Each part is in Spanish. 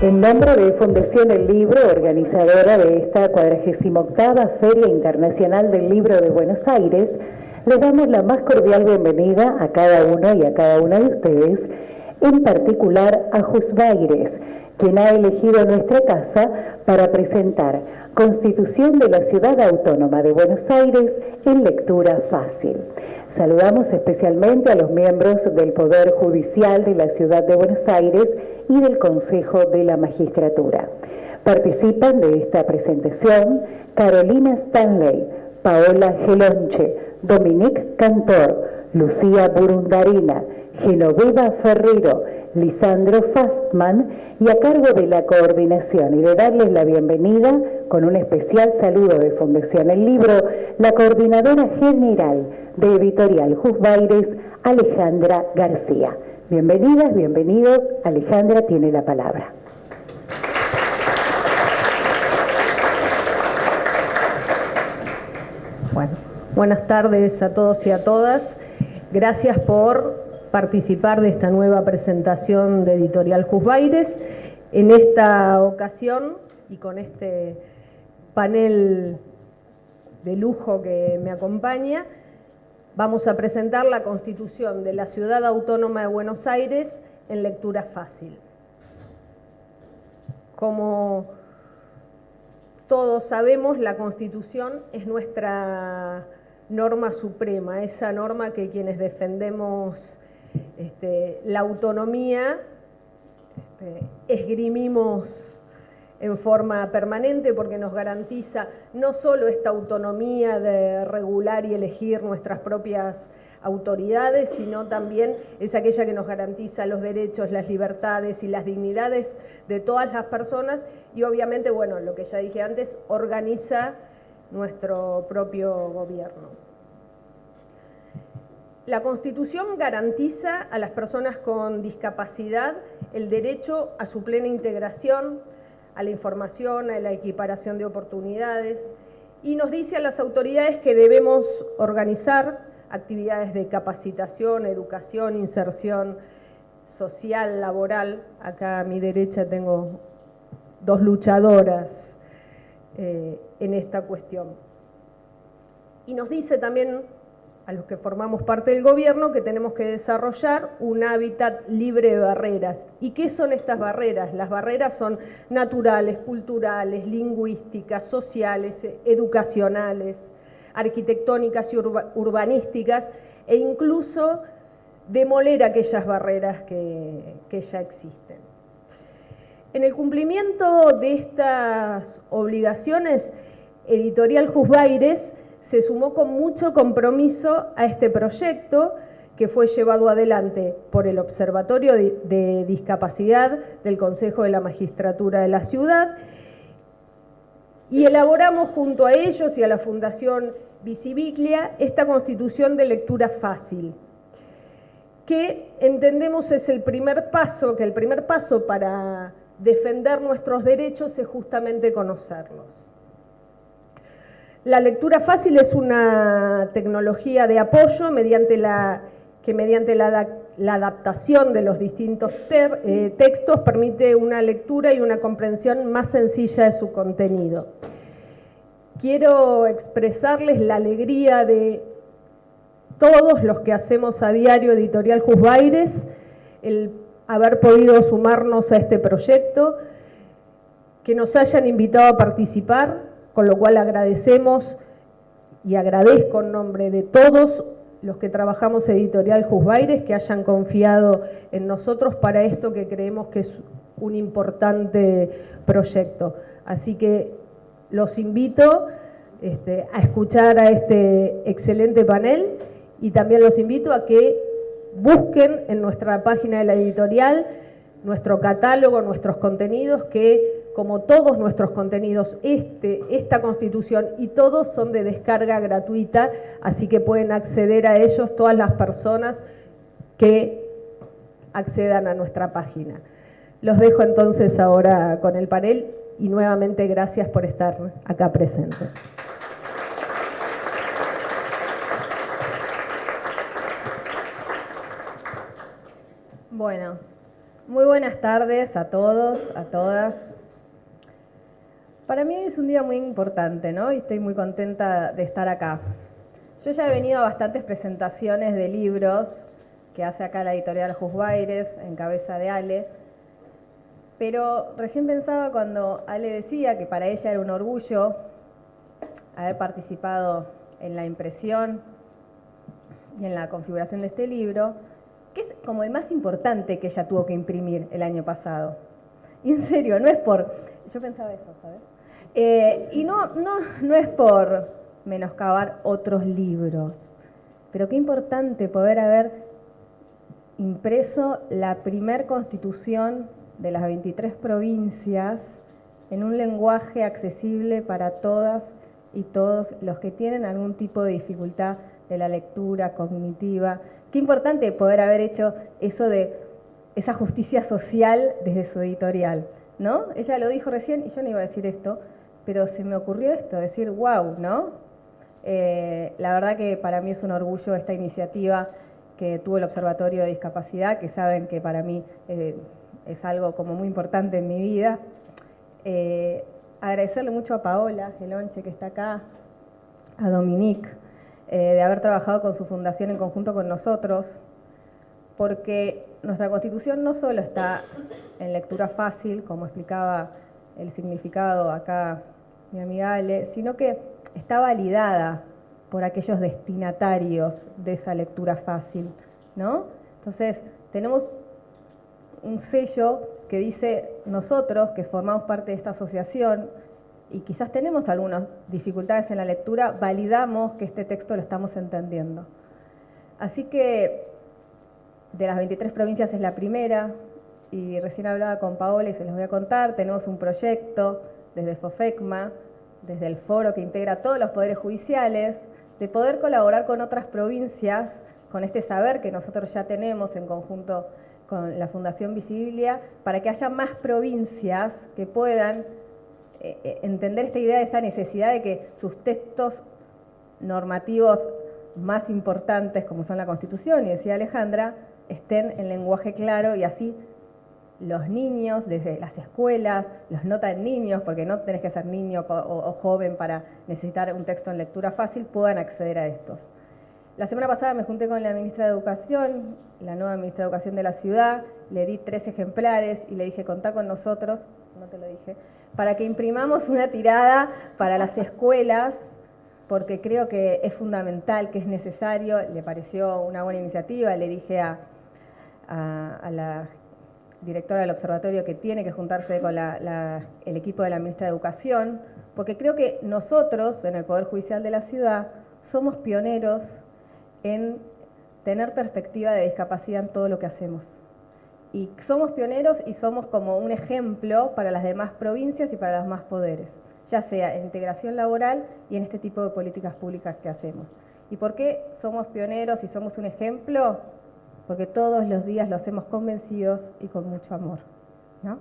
En nombre de Fundación El Libro, organizadora de esta 48ª Feria Internacional del Libro de Buenos Aires, les damos la más cordial bienvenida a cada uno y a cada una de ustedes, en particular a Juzbaires, quien ha elegido nuestra casa para presentar Constitución de la Ciudad Autónoma de Buenos Aires en lectura fácil. Saludamos especialmente a los miembros del Poder Judicial de la Ciudad de Buenos Aires y del Consejo de la Magistratura. Participan de esta presentación Carolina Stanley, Paola Gelonche, Dominique Cantor, Lucía Burundarina, Genoveva Ferrero, Lisandro Fastman, y a cargo de la coordinación y de darles la bienvenida, con un especial saludo de Fundación El Libro, la coordinadora general de Editorial Juzbaires, Alejandra García. Bienvenidas, bienvenidos. Alejandra tiene la palabra. Bueno, buenas tardes a todos y a todas. Gracias por participar de esta nueva presentación de Editorial Juzbaires. En esta ocasión, y con este panel de lujo que me acompaña, vamos a presentar la Constitución de la Ciudad Autónoma de Buenos Aires en lectura fácil. Como todos sabemos, la Constitución es nuestra norma suprema, esa norma que quienes defendemos la autonomía esgrimimos en forma permanente, porque nos garantiza no solo esta autonomía de regular y elegir nuestras propias autoridades, sino también es aquella que nos garantiza los derechos, las libertades y las dignidades de todas las personas y obviamente, bueno, lo que ya dije antes, organiza nuestro propio gobierno. La Constitución garantiza a las personas con discapacidad el derecho a su plena integración, a la información, a la equiparación de oportunidades, y nos dice a las autoridades que debemos organizar actividades de capacitación, educación, inserción social, laboral. Acá a mi derecha tengo dos luchadoras en esta cuestión. Y nos dice también a los que formamos parte del gobierno que tenemos que desarrollar un hábitat libre de barreras. ¿Y qué son estas barreras? Las barreras son naturales, culturales, lingüísticas, sociales, educacionales, arquitectónicas y urbanísticas, e incluso demoler aquellas barreras que ya existen. En el cumplimiento de estas obligaciones, Editorial Juzbaires se sumó con mucho compromiso a este proyecto que fue llevado adelante por el Observatorio de Discapacidad del Consejo de la Magistratura de la Ciudad, y elaboramos junto a ellos y a la Fundación Visibiglia esta Constitución de lectura fácil, que entendemos es el primer paso, que el primer paso para defender nuestros derechos es justamente conocerlos. La lectura fácil es una tecnología de apoyo mediante la adaptación de los distintos textos permite una lectura y una comprensión más sencilla de su contenido. Quiero expresarles la alegría de todos los que hacemos a diario Editorial Juzbaires, el haber podido sumarnos a este proyecto, que nos hayan invitado a participar, con lo cual agradecemos y agradezco en nombre de todos los que trabajamos Editorial Juzbaires que hayan confiado en nosotros para esto que creemos que es un importante proyecto. Así que los invito a escuchar a este excelente panel y también los invito a que busquen en nuestra página de la editorial nuestro catálogo, nuestros contenidos, que como todos nuestros contenidos, esta Constitución y todos son de descarga gratuita, así que pueden acceder a ellos todas las personas que accedan a nuestra página. Los dejo entonces ahora con el panel y nuevamente gracias por estar acá presentes. Bueno, Muy buenas tardes a todos, a todas. Para mí es un día muy importante, ¿no? Y estoy muy contenta de estar acá. Yo ya he venido a bastantes presentaciones de libros que hace acá la editorial Jusbaires, en cabeza de Ale, pero recién pensaba cuando Ale decía que para ella era un orgullo haber participado en la impresión y en la configuración de este libro, que es como el más importante que ella tuvo que imprimir el año pasado. Y en serio, no es por... Yo pensaba eso, ¿sabes? Y no es por menoscabar otros libros, pero qué importante poder haber impreso la primer constitución de las 23 provincias en un lenguaje accesible para todas y todos los que tienen algún tipo de dificultad de la lectura cognitiva. Qué importante poder haber hecho eso de esa justicia social desde su editorial, ¿no? Ella lo dijo recién y yo no iba a decir esto, pero se me ocurrió esto, decir wow, ¿no? La verdad que para mí es un orgullo esta iniciativa que tuvo el Observatorio de Discapacidad, que saben que para mí es algo como muy importante en mi vida. Agradecerle mucho a Paola Gelonche, que está acá, a Dominique, de haber trabajado con su fundación en conjunto con nosotros, porque nuestra Constitución no solo está en lectura fácil, como explicaba el significado acá mi amiga Ale, sino que está validada por aquellos destinatarios de esa lectura fácil, ¿no? Entonces, tenemos un sello que dice nosotros, que formamos parte de esta asociación, y quizás tenemos algunas dificultades en la lectura, validamos que este texto lo estamos entendiendo. Así que de las 23 provincias es la primera, y recién hablaba con Paola y se los voy a contar, tenemos un proyecto desde FOFECMA, desde el foro que integra todos los poderes judiciales, de poder colaborar con otras provincias, con este saber que nosotros ya tenemos en conjunto con la Fundación Visibilia, para que haya más provincias que puedan entender esta idea, esta necesidad de que sus textos normativos más importantes, como son la Constitución, y decía Alejandra, estén en lenguaje claro y así los niños desde las escuelas, los no tan niños, porque no tenés que ser niño o joven para necesitar un texto en lectura fácil, puedan acceder a estos. La semana pasada me junté con la ministra de Educación, la nueva ministra de Educación de la ciudad, le di 3 ejemplares y le dije, contá con nosotros, no te lo dije, para que imprimamos una tirada para las escuelas, porque creo que es fundamental, que es necesario, le pareció una buena iniciativa, le dije a la directora del observatorio que tiene que juntarse con el equipo de la ministra de Educación, porque creo que nosotros, en el Poder Judicial de la ciudad, somos pioneros en tener perspectiva de discapacidad en todo lo que hacemos. Y somos pioneros y somos como un ejemplo para las demás provincias y para los demás poderes, ya sea en integración laboral y en este tipo de políticas públicas que hacemos. ¿Y por qué somos pioneros y somos un ejemplo? Porque todos los días lo hacemos convencidos y con mucho amor, ¿no?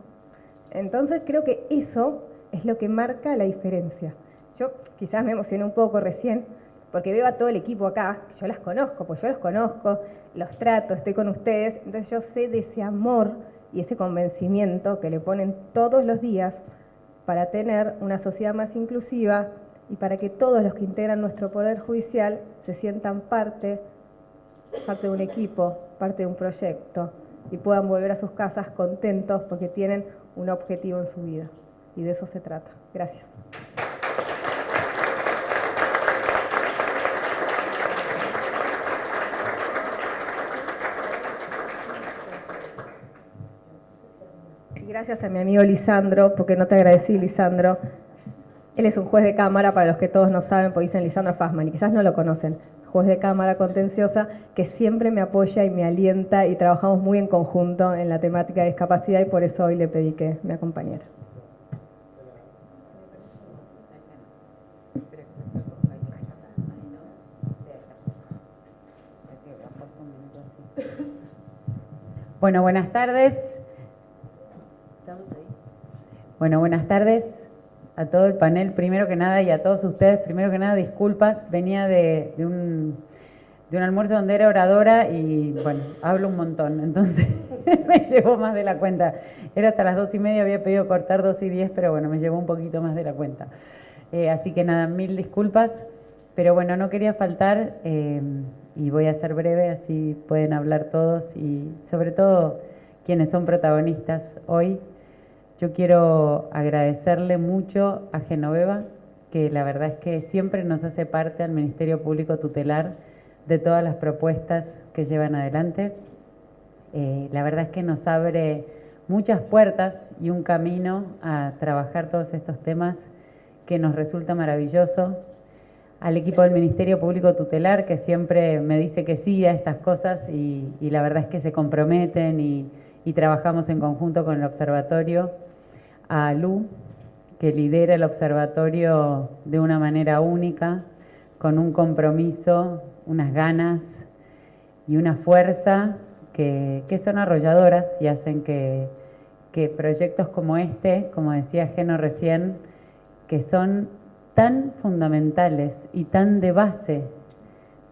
Entonces creo que eso es lo que marca la diferencia. Yo quizás me emocioné un poco recién, porque veo a todo el equipo acá, yo las conozco, pues yo los conozco, los trato, estoy con ustedes, entonces yo sé de ese amor y ese convencimiento que le ponen todos los días para tener una sociedad más inclusiva y para que todos los que integran nuestro Poder Judicial se sientan parte de un equipo, parte de un proyecto y puedan volver a sus casas contentos porque tienen un objetivo en su vida. Y de eso se trata. Gracias. Y gracias a mi amigo Lisandro, porque no te agradecí, Lisandro. Él es un juez de cámara, para los que todos no saben, porque dicen Lisandro Fassman, y quizás no lo conocen. Juez de cámara contenciosa, que siempre me apoya y me alienta, y trabajamos muy en conjunto en la temática de discapacidad, y por eso hoy le pedí que me acompañara. Bueno, buenas tardes. Bueno, buenas tardes a todo el panel, primero que nada, y a todos ustedes. Primero que nada, disculpas, venía de de un almuerzo donde era oradora y, bueno, hablo un montón, entonces me llevó más de la cuenta. Era hasta las 2:30, había pedido cortar 2:10, pero bueno, me llevó un poquito más de la cuenta. Así que nada, mil disculpas, pero bueno, no quería faltar y voy a ser breve, así pueden hablar todos y sobre todo quienes son protagonistas hoy. Yo quiero agradecerle mucho a Genoveva, que la verdad es que siempre nos hace parte al Ministerio Público Tutelar de todas las propuestas que llevan adelante. La verdad es que nos abre muchas puertas y un camino a trabajar todos estos temas que nos resulta maravilloso. Al equipo del Ministerio Público Tutelar, que siempre me dice que sí a estas cosas y la verdad es que se comprometen y trabajamos en conjunto con el observatorio. A Lu, que lidera el observatorio de una manera única, con un compromiso, unas ganas y una fuerza que son arrolladoras y hacen que proyectos como este, como decía Geno recién, que son tan fundamentales y tan de base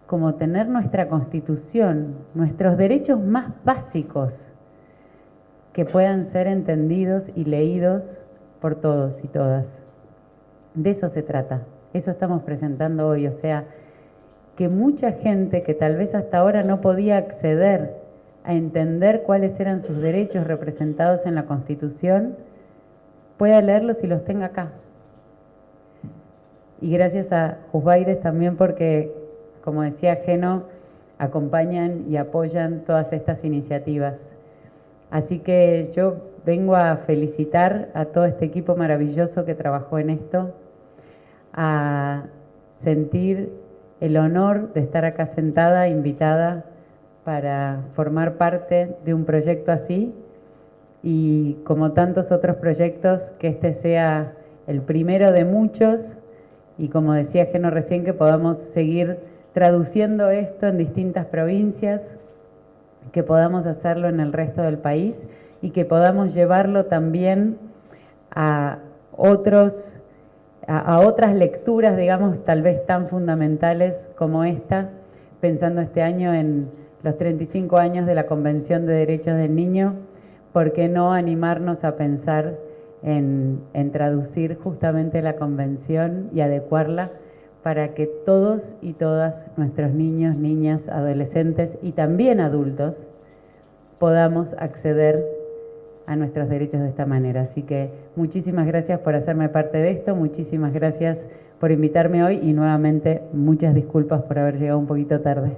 como tener nuestra Constitución, nuestros derechos más básicos, que puedan ser entendidos y leídos por todos y todas. De eso se trata, eso estamos presentando hoy, o sea, que mucha gente que tal vez hasta ahora no podía acceder a entender cuáles eran sus derechos representados en la Constitución, pueda leerlos y los tenga acá. Y gracias a Juzbaires también porque, como decía Geno, acompañan y apoyan todas estas iniciativas. Así que yo vengo a felicitar a todo este equipo maravilloso que trabajó en esto, a sentir el honor de estar acá sentada, invitada, para formar parte de un proyecto así y como tantos otros proyectos, que este sea el primero de muchos y como decía Geno recién, que podamos seguir traduciendo esto en distintas provincias, que podamos hacerlo en el resto del país y que podamos llevarlo también a otras lecturas, digamos, tal vez tan fundamentales como esta, pensando este año en los 35 años de la Convención de Derechos del Niño. ¿Por qué no animarnos a pensar en traducir justamente la Convención y adecuarla para que todos y todas nuestros niños, niñas, adolescentes y también adultos podamos acceder a nuestros derechos de esta manera? Así que muchísimas gracias por hacerme parte de esto, muchísimas gracias por invitarme hoy y nuevamente muchas disculpas por haber llegado un poquito tarde.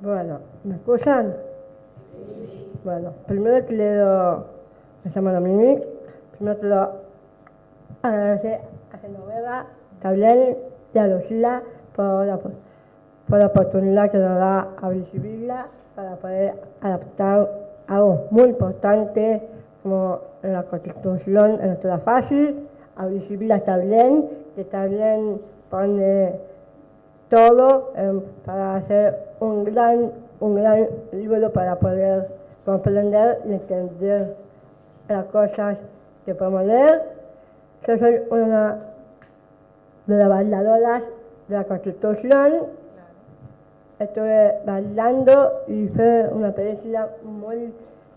Bueno, ¿me escuchan? Sí. Bueno, primero me llamo Dominique, primero quiero agradecer a Genoveva, Tablén y a Lucila por la oportunidad que nos da a visibilizarla para poder adaptar algo muy importante como en la Constitución, en nuestra fácil, a visibilizar Tablén, que Tablén pone todo para hacer un gran libro para poder comprender y entender las cosas que podemos leer. Yo soy una de las bailadoras de la Constitución. Estuve bailando y fue una experiencia muy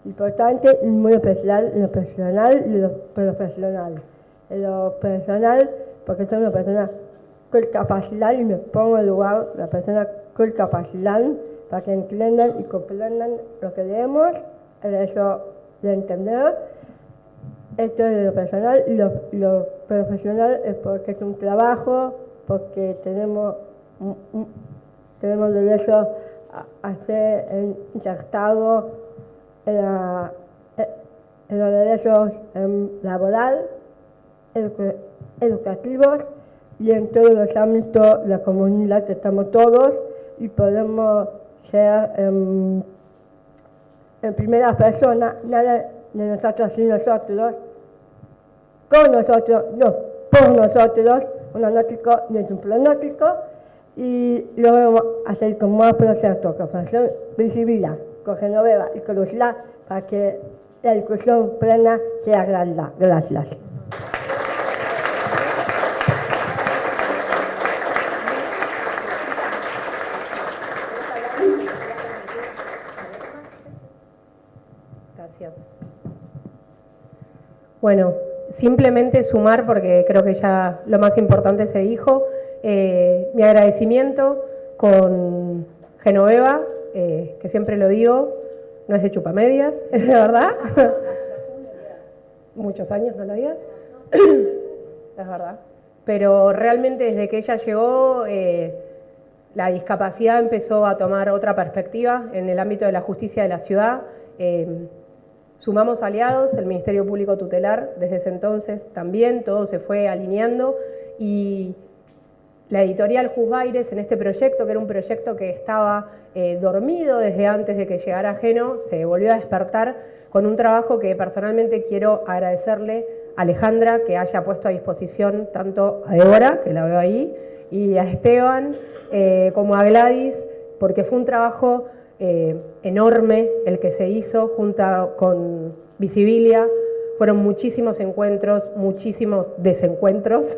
importante y muy especial en lo personal y en lo profesional. En lo personal, porque soy una persona con capacidad y me pongo en el lugar de la persona con capacidad para que entiendan y comprendan lo que leemos, el derecho de entender. Esto es lo personal y lo profesional es porque es un trabajo, porque tenemos derecho a ser insertados en los derechos laborales, educativos y en todos los ámbitos de la comunidad que estamos todos y podemos ser en primera persona, nada de nosotros sin nosotros, con nosotros, no, por nosotros. Un anótico no es un pronóstico, y lo vamos a hacer con más proyectos, con visibilidad, con Genoveva y con Luzla, para que la discusión plena sea grande. Gracias. Gracias. Bueno, simplemente sumar, porque creo que ya lo más importante se dijo, mi agradecimiento con Genoveva, que siempre lo digo, no es de chupamedias, es de verdad. Muchos años, ¿no lo digas? Es verdad. Pero realmente desde que ella llegó, la discapacidad empezó a tomar otra perspectiva en el ámbito de la justicia de la ciudad. Sumamos aliados, el Ministerio Público Tutelar, desde ese entonces también, todo se fue alineando, y la editorial Juzgaires en este proyecto, que era un proyecto que estaba dormido desde antes de que llegara Geno, se volvió a despertar con un trabajo que personalmente quiero agradecerle a Alejandra, que haya puesto a disposición tanto a Débora, que la veo ahí, y a Esteban, como a Gladys, porque fue un trabajo enorme el que se hizo junto con Visibilia. Fueron muchísimos encuentros, muchísimos desencuentros,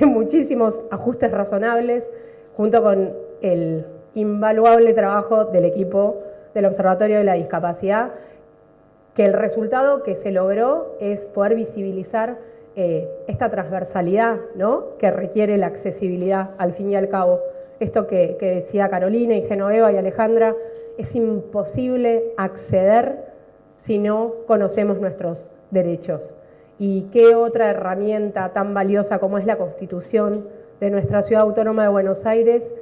muchísimos ajustes razonables, junto con el invaluable trabajo del equipo del Observatorio de la Discapacidad, que el resultado que se logró es poder visibilizar esta transversalidad, ¿no?, que requiere la accesibilidad, al fin y al cabo. Esto que decía Carolina y Genoveva y Alejandra, es imposible acceder si no conocemos nuestros derechos. ¿Y qué otra herramienta tan valiosa como es la Constitución de nuestra Ciudad Autónoma de Buenos Aires,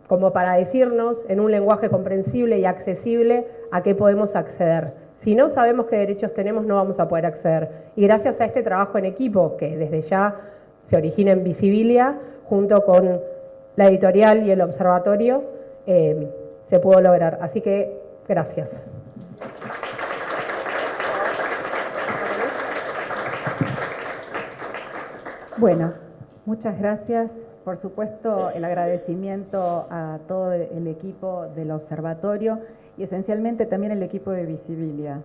como para decirnos en un lenguaje comprensible y accesible a qué podemos acceder? Si no sabemos qué derechos tenemos, no vamos a poder acceder. Y gracias a este trabajo en equipo, que desde ya se origina en Visibilia, junto con la editorial y el observatorio, se pudo lograr. Así que, gracias. Bueno, muchas gracias. Por supuesto, el agradecimiento a todo el equipo del observatorio y esencialmente también el equipo de Visibilia.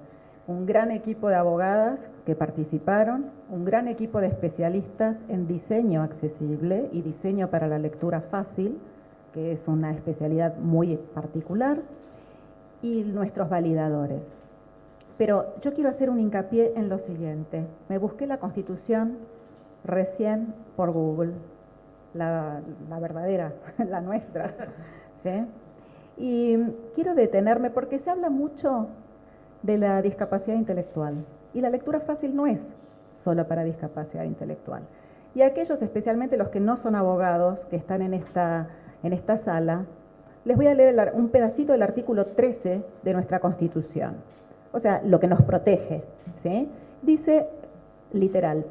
Un gran equipo de abogadas que participaron, un gran equipo de especialistas en diseño accesible y diseño para la lectura fácil, que es una especialidad muy particular, y nuestros validadores. Pero yo quiero hacer un hincapié en lo siguiente. Me busqué la Constitución recién por Google, la verdadera, la nuestra, ¿sí? Y quiero detenerme porque se habla mucho de la discapacidad intelectual, y la lectura fácil no es solo para discapacidad intelectual. Y aquellos, especialmente los que no son abogados, que están en esta sala, les voy a leer un pedacito del artículo 13 de nuestra Constitución, o sea, lo que nos protege, ¿sí? Dice, literal,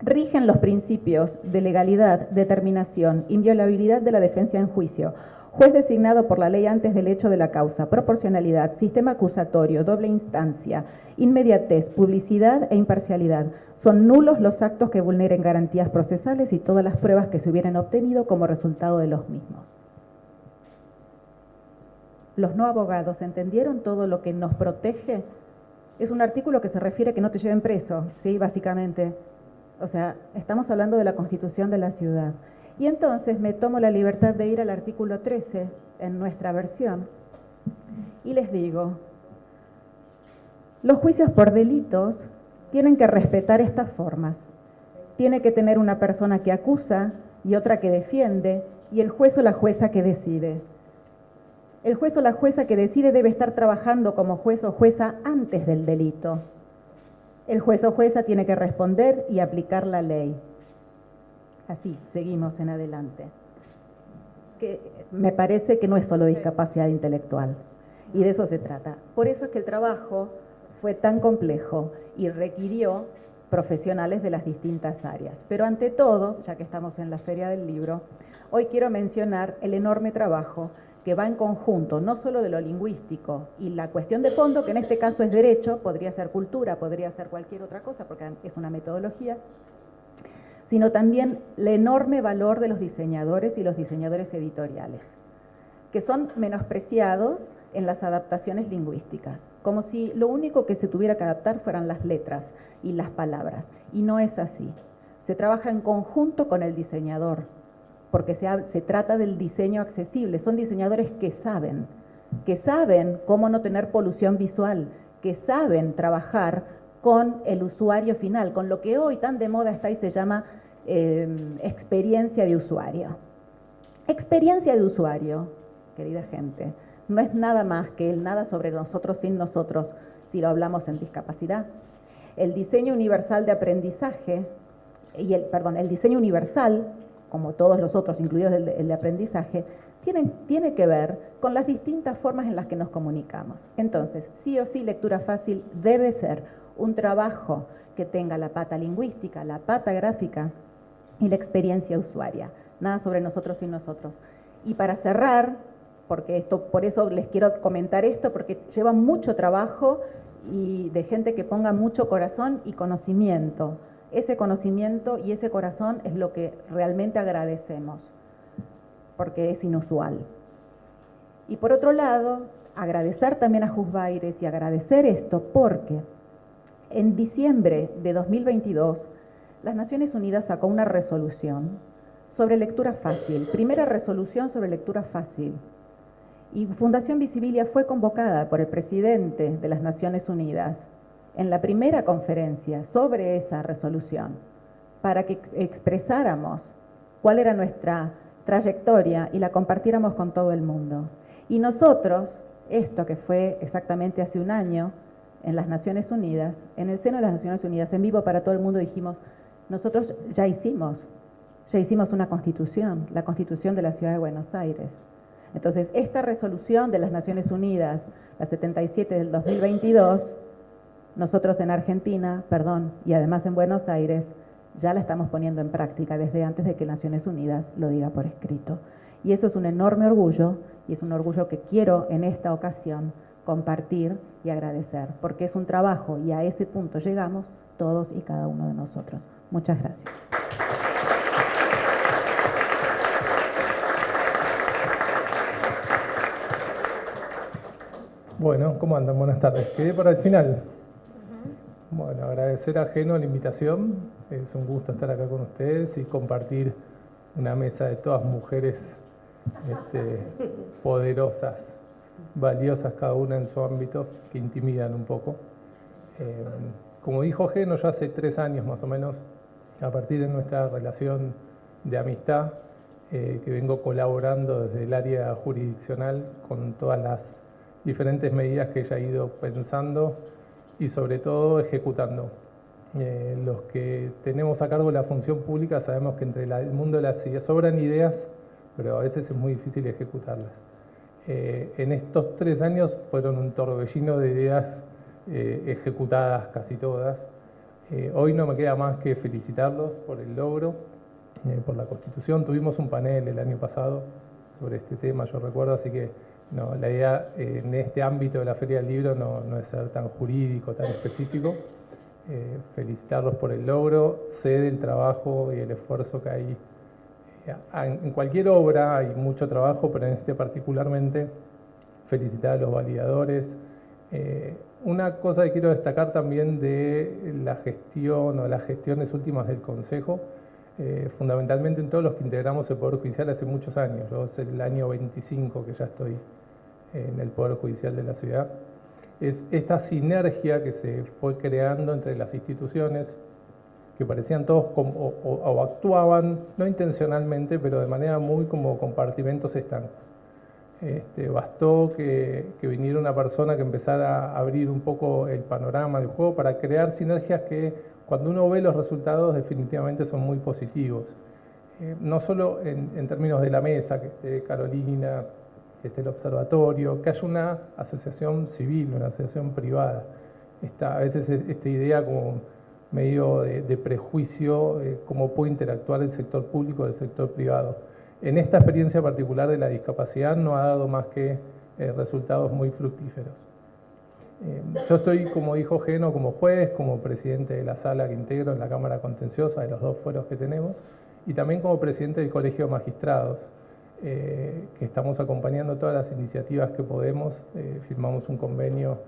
rigen los principios de legalidad, determinación, inviolabilidad de la defensa en juicio, juez designado por la ley antes del hecho de la causa, proporcionalidad, sistema acusatorio, doble instancia, inmediatez, publicidad e imparcialidad. Son nulos los actos que vulneren garantías procesales y todas las pruebas que se hubieran obtenido como resultado de los mismos. Los no abogados, ¿entendieron todo lo que nos protege? Es un artículo que se refiere a que no te lleven preso, ¿sí? Básicamente. O sea, estamos hablando de la Constitución de la ciudad. Y entonces me tomo la libertad de ir al artículo 13 en nuestra versión y les digo, los juicios por delitos tienen que respetar estas formas. Tiene que tener una persona que acusa y otra que defiende, y el juez o la jueza que decide. El juez o la jueza que decide debe estar trabajando como juez o jueza antes del delito. El juez o jueza tiene que responder y aplicar la ley. Así, seguimos en adelante. Que me parece que no es solo discapacidad intelectual, y de eso se trata. Por eso es que el trabajo fue tan complejo y requirió profesionales de las distintas áreas. Pero ante todo, ya que estamos en la Feria del Libro, hoy quiero mencionar el enorme trabajo que va en conjunto, no solo de lo lingüístico y la cuestión de fondo, que en este caso es derecho, podría ser cultura, podría ser cualquier otra cosa, porque es una metodología, sino también el enorme valor de los diseñadores y los diseñadores editoriales, que son menospreciados en las adaptaciones lingüísticas, como si lo único que se tuviera que adaptar fueran las letras y las palabras, y no es así. Se trabaja en conjunto con el diseñador, porque se trata del diseño accesible. Son diseñadores que saben cómo no tener polución visual, que saben trabajar con el usuario final, con lo que hoy tan de moda está y se llama experiencia de usuario. Experiencia de usuario, querida gente, no es nada más que el nada sobre nosotros sin nosotros, si lo hablamos en discapacidad. El diseño universal de aprendizaje, el diseño universal, como todos los otros, incluidos el de aprendizaje, tiene que ver con las distintas formas en las que nos comunicamos. Entonces, sí o sí, lectura fácil debe ser un trabajo que tenga la pata lingüística, la pata gráfica y la experiencia usuaria. Nada sobre nosotros sin nosotros. Y para cerrar, por eso les quiero comentar esto, porque lleva mucho trabajo y de gente que ponga mucho corazón y conocimiento. Ese conocimiento y ese corazón es lo que realmente agradecemos, porque es inusual. Y por otro lado, agradecer también a Jusbaires y agradecer esto porque en diciembre de 2022 las Naciones Unidas sacó una resolución sobre lectura fácil, primera resolución sobre lectura fácil. Y Fundación Visibilia fue convocada por el presidente de las Naciones Unidas en la primera conferencia sobre esa resolución para que expresáramos cuál era nuestra trayectoria y la compartiéramos con todo el mundo. Y nosotros, esto que fue exactamente hace un año en las Naciones Unidas, en el seno de las Naciones Unidas, en vivo para todo el mundo, dijimos, nosotros ya hicimos una constitución, la Constitución de la Ciudad de Buenos Aires. Entonces, esta resolución de las Naciones Unidas, la 77 del 2022, nosotros en Argentina, y además en Buenos Aires, ya la estamos poniendo en práctica desde antes de que Naciones Unidas lo diga por escrito. Y eso es un enorme orgullo, y es un orgullo que quiero en esta ocasión compartir y agradecer, porque es un trabajo y a ese punto llegamos todos y cada uno de nosotros. Muchas gracias. Bueno, ¿cómo andan? Buenas tardes. Quedé para el final. Bueno, agradecer a Geno la invitación. Es un gusto estar acá con ustedes y compartir una mesa de todas mujeres poderosas, valiosas cada una en su ámbito, que intimidan un poco. Como dijo Geno, ya hace 3 años más o menos, a partir de nuestra relación de amistad, que vengo colaborando desde el área jurisdiccional con todas las diferentes medidas que ella ha ido pensando y sobre todo ejecutando. Los que tenemos a cargo la función pública sabemos que entre el mundo de las ideas sobran ideas, pero a veces es muy difícil ejecutarlas. En estos 3 años fueron un torbellino de ideas ejecutadas casi todas. Hoy no me queda más que felicitarlos por el logro, por la Constitución. Tuvimos un panel el año pasado sobre este tema, yo recuerdo, así que no, la idea en este ámbito de la Feria del Libro no es ser tan jurídico, tan específico. Felicitarlos por el logro, sé del trabajo y el esfuerzo que hay. En cualquier obra hay mucho trabajo, pero en este particularmente, felicitar a los validadores. Una cosa que quiero destacar también de la gestión o las gestiones últimas del Consejo, fundamentalmente en todos los que integramos el Poder Judicial hace muchos años. Yo es el año 25 que ya estoy en el Poder Judicial de la ciudad. Es esta sinergia que se fue creando entre las instituciones, que parecían todos o actuaban, no intencionalmente, pero de manera muy como compartimentos estancos. Bastó que viniera una persona que empezara a abrir un poco el panorama del juego para crear sinergias que cuando uno ve los resultados definitivamente son muy positivos. No solo en términos de la mesa, que esté Carolina, que esté el observatorio, que haya una asociación civil, una asociación privada. A veces esta idea como medio de prejuicio, cómo puede interactuar el sector público y el sector privado. en esta experiencia particular de la discapacidad no ha dado más que resultados muy fructíferos. Yo estoy, como dijo Geno, como juez, como presidente de la sala que integro en la Cámara Contenciosa de los 2 fueros que tenemos, y también como presidente del Colegio de Magistrados, que estamos acompañando todas las iniciativas que podemos. Firmamos un convenio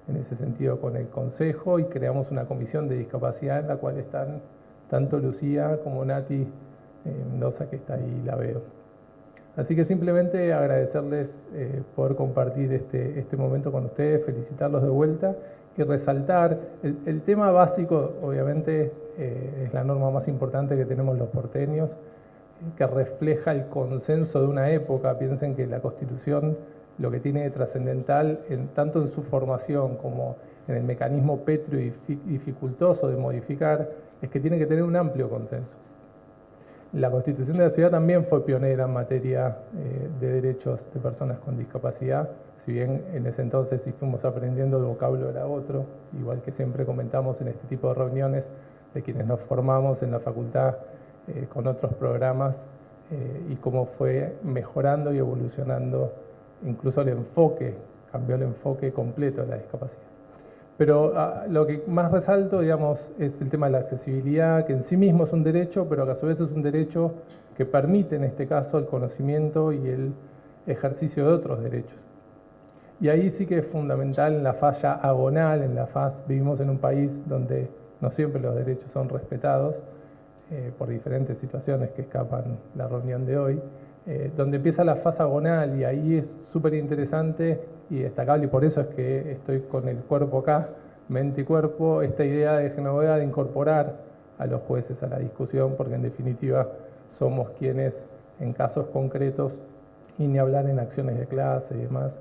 en ese sentido con el Consejo y creamos una comisión de discapacidad en la cual están tanto Lucía como Nati Mendoza, que está ahí, la veo. Así que simplemente agradecerles por compartir este momento con ustedes, felicitarlos de vuelta y resaltar el tema básico. Obviamente es la norma más importante que tenemos los porteños, que refleja el consenso de una época. Piensen que la Constitución lo que tiene de trascendental, tanto en su formación como en el mecanismo pétreo y dificultoso de modificar, es que tiene que tener un amplio consenso. La Constitución de la Ciudad también fue pionera en materia de derechos de personas con discapacidad, si bien en ese entonces sí fuimos aprendiendo el vocablo era otro, igual que siempre comentamos en este tipo de reuniones de quienes nos formamos en la facultad con otros programas y cómo fue mejorando y evolucionando incluso el enfoque, cambió el enfoque completo de la discapacidad. Pero lo que más resalto, digamos, es el tema de la accesibilidad, que en sí mismo es un derecho, pero que a su vez es un derecho que permite, en este caso, el conocimiento y el ejercicio de otros derechos. Y ahí sí que es fundamental en la falla agonal, en la faz, vivimos en un país donde no siempre los derechos son respetados, por diferentes situaciones que escapan la reunión de hoy, donde empieza la fase agonal, y ahí es súper interesante y destacable, y por eso es que estoy con el cuerpo acá, mente y cuerpo, esta idea de Genoveva de incorporar a los jueces a la discusión, porque en definitiva somos quienes en casos concretos, y ni hablar en acciones de clase y demás,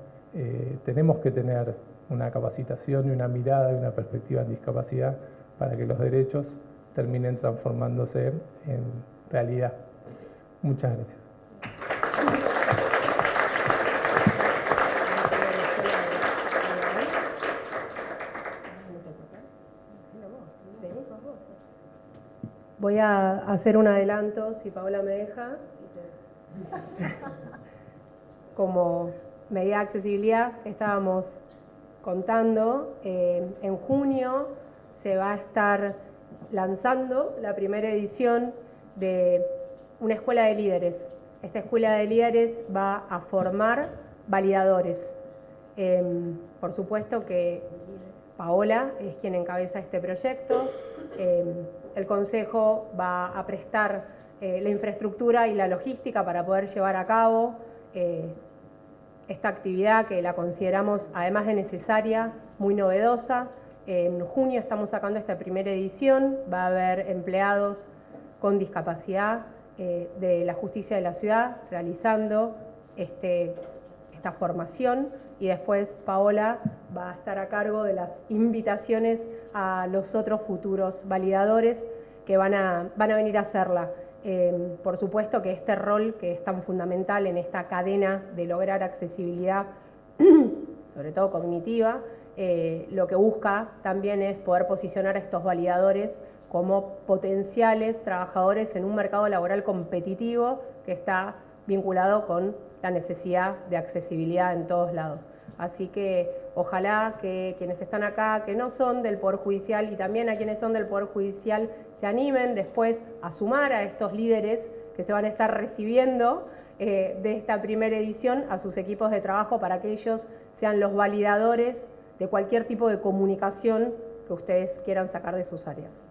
tenemos que tener una capacitación y una mirada y una perspectiva en discapacidad para que los derechos terminen transformándose en realidad. Muchas gracias. Voy a hacer un adelanto, si Paola me deja. Como medida de accesibilidad estábamos contando, en junio se va a estar lanzando la primera edición de una escuela de líderes. Esta escuela de líderes va a formar validadores. Por supuesto que Paola es quien encabeza este proyecto. El Consejo va a prestar la infraestructura y la logística para poder llevar a cabo esta actividad, que la consideramos, además de necesaria, muy novedosa. En junio estamos sacando esta primera edición. Va a haber empleados con discapacidad de la justicia de la ciudad realizando esta formación, y después Paola va a estar a cargo de las invitaciones a los otros futuros validadores que van a venir a hacerla. Por supuesto que este rol, que es tan fundamental en esta cadena de lograr accesibilidad, sobre todo cognitiva, lo que busca también es poder posicionar a estos validadores como potenciales trabajadores en un mercado laboral competitivo que está vinculado con la necesidad de accesibilidad en todos lados. Así que ojalá que quienes están acá, que no son del Poder Judicial, y también a quienes son del Poder Judicial, se animen después a sumar a estos líderes que se van a estar recibiendo de esta primera edición a sus equipos de trabajo, para que ellos sean los validadores de cualquier tipo de comunicación que ustedes quieran sacar de sus áreas.